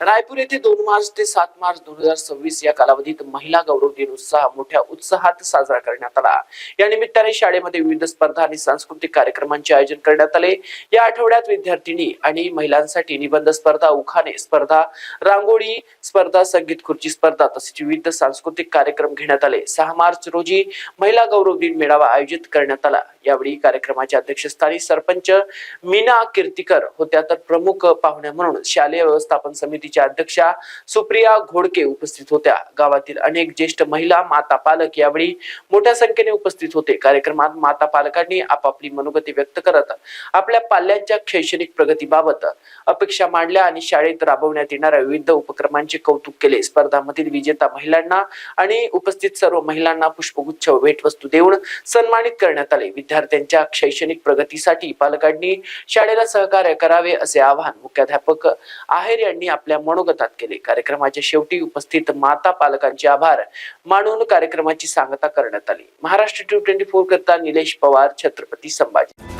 रायपूर येथे 2 मार्च ते 7 मार्च 2026 या कालावधीत महिला गौरव दिन मोठ्या उत्साहात साजरा करण्यात आला। या निमित्ताने शाळेमध्ये विविध स्पर्धा आणि सांस्कृतिक कार्यक्रमांचे आयोजन करण्यात आले। या आठवड्यात विद्यार्थिनी आणि महिलांसाठी निबंध स्पर्धा, उखाणे स्पर्धा, रांगोळी स्पर्धा, संगीत खुर्ची स्पर्धा तसेच विविध सांस्कृतिक कार्यक्रम घेण्यात आले। 6 मार्च रोजी महिला गौरव दिन मेळावा आयोजित करण्यात आला। यावेळी कार्यक्रमाच्या अध्यक्षस्थानी सरपंच मीना कीर्तीकर होत्या, तर प्रमुख पाहुण्या म्हणून शालेय व्यवस्थापन समितीच्या अध्यक्षा सुप्रिया घोडके उपस्थित होत्या। गावातील अनेक ज्येष्ठ महिला, माता, पालक यावेळी मोठ्या संख्येने उपस्थित होते। कार्यक्रमात माता पालकांनी आपापली मनोगती व्यक्त करत आपल्या पाल्यांच्या शैक्षणिक प्रगतीबाबत अपेक्षा मांडल्या आणि शाळेत राबवण्यात येणाऱ्या विविध उपक्रमांचे कौतुक केले। स्पर्धांमधील विजेता महिलांना आणि उपस्थित सर्व महिलांना पुष्पगुच्छ व भेटवस्तू देऊन सन्मानित करण्यात आले। विद्यार्थ्यांच्या शैक्षणिक प्रगतीसाठी पालकांनी शाळेला सहकार्य करावे असे आवाहन मुख्याध्यापक आहेर यांनी आपल्या मनोगतात केले। कार्यक्रमाच्या शेवटी उपस्थित माता पालकांचे आभार मानून कार्यक्रमाची सांगता करण्यात आली। महाराष्ट्र 24 करता निलेश पवार, छत्रपती संभाजी।